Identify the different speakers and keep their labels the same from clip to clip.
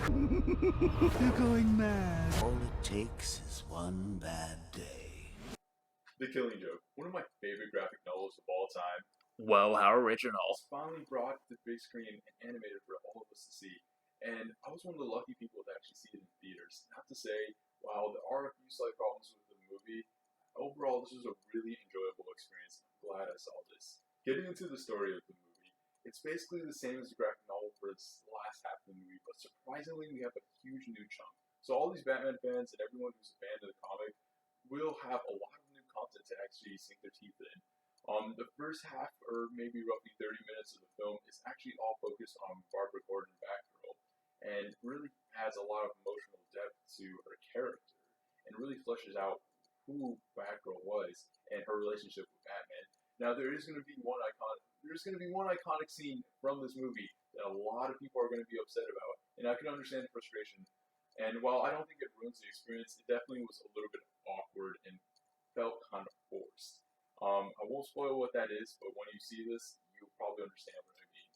Speaker 1: You're going mad.
Speaker 2: All it takes is one bad day.
Speaker 3: The Killing Joke, one of my favorite graphic novels of all time.
Speaker 4: Whoa, how original.
Speaker 3: It's finally brought to the big screen and animated for all of us to see. And I was one of the lucky people to actually see it in theaters. Not to say, wow, there are a few slight problems with the movie. Overall, this was a really enjoyable experience. I'm glad I saw this. Getting into the story of the movie, it's basically the same as the graphic novel for its last half of the movie, but surprisingly, we have a huge new chunk. So all these Batman fans and everyone who's a fan of the comic will have a lot of new content to actually sink their teeth in. The first half, or maybe roughly 30 minutes of the film, is actually all focused on Barbara Gordon Batgirl, and really adds a lot of emotional depth to her character, and really fleshes out who Batgirl was and her relationship with Batman. Now, there's going to be one iconic scene from this movie that a lot of people are going to be upset about, and I can understand the frustration. And while I don't think it ruins the experience, it definitely was a little bit awkward and felt kind of forced. I won't spoil what that is, but when you see this, you'll probably understand what I mean.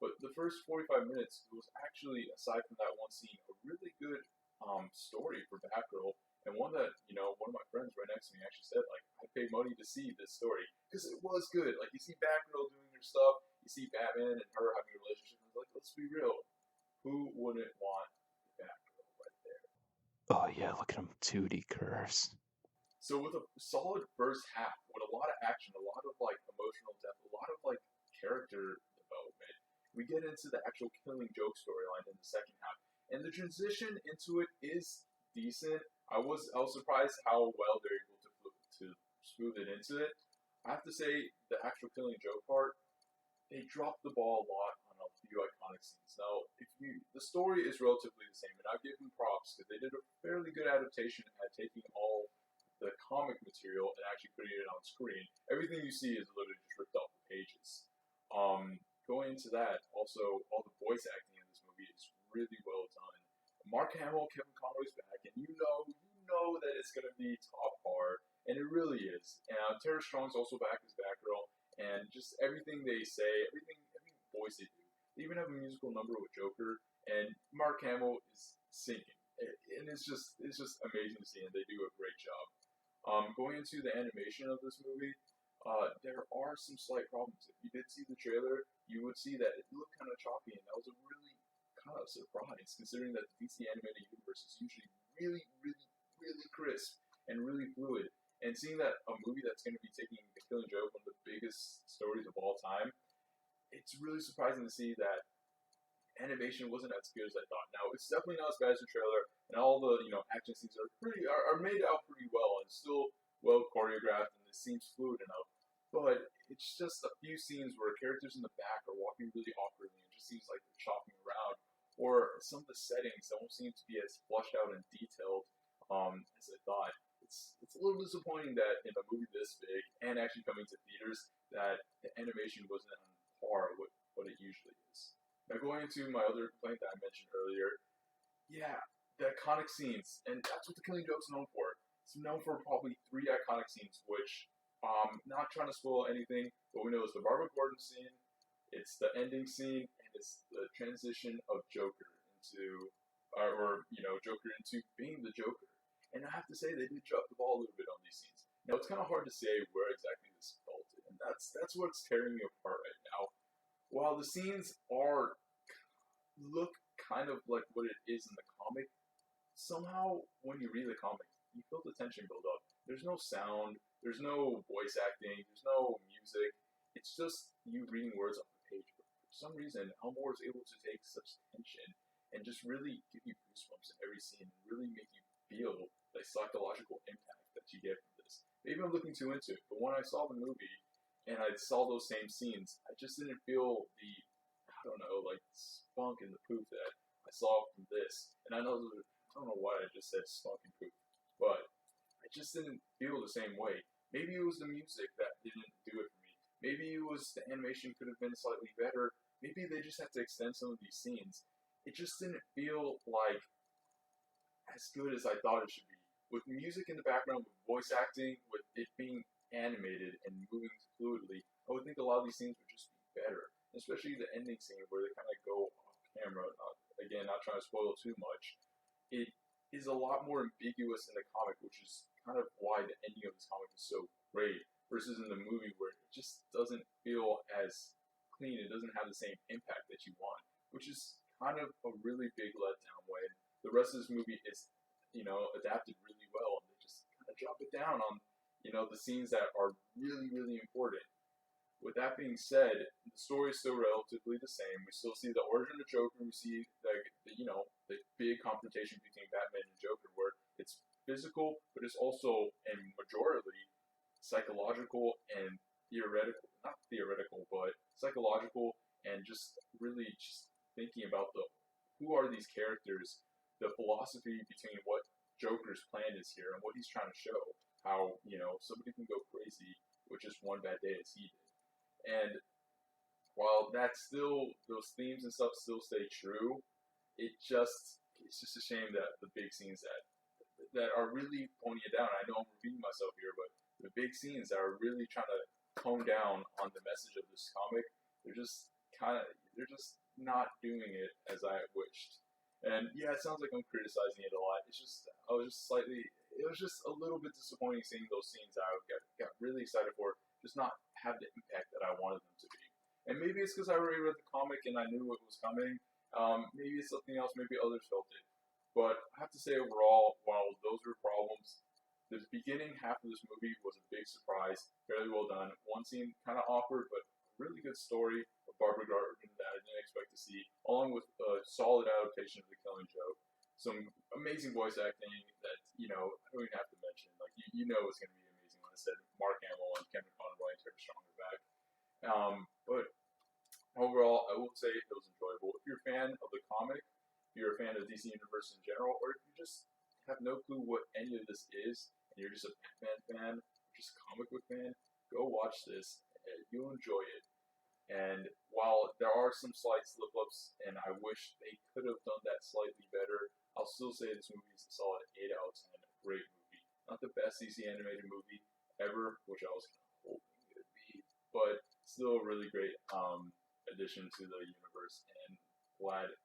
Speaker 3: But the first 45 minutes was actually, aside from that one scene, a really good story for Batgirl, and one that, one of my friends right next to me actually said, like, I paid money to see this story, because it was good. Like, you see Batgirl doing her stuff, you see Batman and her having a relationship, and like, let's be real, who wouldn't want Batgirl right there?
Speaker 5: Oh yeah, look at him 2D curves.
Speaker 3: So with a solid first half, with a lot of action, a lot of like emotional depth, a lot of like character development, we get into the actual Killing Joke storyline in the second half, and the transition into it is decent. I was surprised how well they're able to smooth it into it. I have to say the actual Killing Joke part, they dropped the ball a lot on a few iconic scenes. Now, the story is relatively the same, and I give them props because they did a fairly good adaptation at taking all the comic material and actually putting it on screen. Everything you see is literally just ripped off the pages. Going into that, also all the voice acting in this movie is really well done. Mark Hamill, Kevin Conroy's back, and you know that it's gonna be top par, and it really is. And Tara Strong's also back as Batgirl, and just everything they say, every voice they do. They even have a musical number with Joker, and Mark Hamill is singing, and it's just amazing to see, and they do a great job. Going into the animation of this movie, there are some slight problems. If you did see the trailer, you would see that it looked kind of choppy, and that was a really kind of surprise, considering that the DC animated universe is usually really, really, really crisp and really fluid. And seeing that a movie that's going to be taking The Killing Joke, one of the biggest stories of all time, it's really surprising to see that animation wasn't as good as I thought. Now, it's definitely not as bad as the trailer, and all the action scenes are made out pretty well and still well choreographed, and it seems fluid enough. But it's just a few scenes where characters in the back are walking really awkwardly, and it just seems like they're chopping around, or some of the settings don't seem to be as flushed out and detailed as I thought. It's a little disappointing that in a movie this big and actually coming to theaters, that the animation wasn't on par with what it usually is. Now, going into my other complaint that I mentioned earlier, yeah, the iconic scenes, and that's what The Killing Joke's known for. It's known for probably 3 iconic scenes, which, not trying to spoil anything, but we know it's the Barbara Gordon scene, it's the ending scene, and it's the transition of Joker into, Joker into being the Joker. And I have to say, they did drop the ball a little bit on these scenes. Now, it's kind of hard to say where exactly this faltered, and that's what's tearing me apart right now. While the scenes look kind of like what it is in the comic, somehow when you read the comic, you feel the tension build up. There's no sound, there's no voice acting, there's no music. It's just you reading words off the page. But for some reason, Alan Moore is able to take such tension and just really give you goosebumps in every scene and really make you feel the psychological impact that you get from this. Maybe I'm looking too into it, but when I saw the movie and I saw those same scenes, I just didn't feel the, spunk and the poof that I saw from this. And I don't know why I just said spunk and poof, but I just didn't feel the same way. Maybe it was the music that didn't do it for me. Maybe it was the animation could have been slightly better. Maybe they just had to extend some of these scenes. It just didn't feel like as good as I thought it should be. With music in the background, with voice acting, with it being animated and moving fluidly, I would think a lot of these scenes would just be better. Especially the ending scene where they kind of go off camera. again, not trying to spoil too much, it is a lot more ambiguous in the comic, which is kind of why the ending of this comic is so great, versus in the movie where it just doesn't feel as clean. It doesn't have the same impact that you want, which is kind of a really big letdown when the rest of this movie is, adapted really well. And they just kind of drop it down on, the scenes that are really, really important. With that being said, the story is still relatively the same. We still see the origin of Joker. We see the big confrontation between Batman and Joker, where it's physical, but it's also and majorly psychological and theoretical. Not theoretical, but psychological, and just really just thinking about who are these characters, the philosophy between what Joker's plan is here and what he's trying to show. How somebody can go crazy with just one bad day, as he did. And while that's still, those themes and stuff still stay true, it's just a shame that the big scenes that are really toning it down. I know I'm repeating myself here, but the big scenes that are really trying to tone down on the message of this comic, they're just not doing it as I wished. And yeah, it sounds like I'm criticizing it a lot. It was just a little bit disappointing seeing those scenes that I got really excited for just not have the impact that I wanted them to be. And maybe it's because I already read the comic and I knew what was coming. Maybe it's something else. Maybe others felt it. But I have to say, overall, while those were problems, the beginning half of this movie was a big surprise. Fairly well done. One scene kind of awkward, but a really good story of Barbara Gordon that I didn't expect to see, along with a solid adaptation of The Killing Joke. Some amazing voice acting that, I don't even have to mention. Like, you know it's going to be amazing when I said Mark Hamill and Kevin Conroy and Terry Strong are back. But overall, I will say it was enjoyable. If you're a fan of the comic, if you're a fan of DC Universe in general, or if you just have no clue what any of this is, and you're just a Batman fan, or just a comic book fan, go watch this. You'll enjoy it. And while there are some slight slip-ups, and I wish they could have done that slightly better, I'll still say this movie is a solid 8 out of 10. A great movie. Not the best DC animated movie ever, which I was kind of hoping it would be, but still a really great addition to the universe, and glad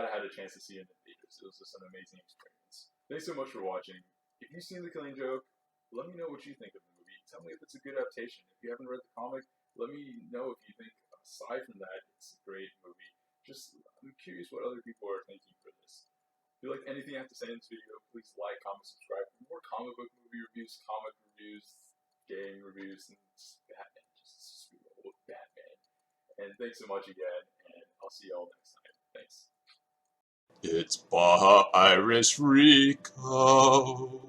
Speaker 3: I had a chance to see it in the theaters. It was just an amazing experience. Thanks so much for watching. If you've seen The Killing Joke, let me know what you think of the movie. Tell me if it's a good adaptation. If you haven't read the comic, let me know if you think, aside from that, it's a great movie. I'm curious what other people are thinking for this. If you like anything I have to say in this video, please like, comment, subscribe. For more comic book movie reviews, comic reviews, game reviews, and just Batman. Just Batman. And thanks so much again, and I'll see you all next time. Thanks.
Speaker 1: It's Baja Irish Rico.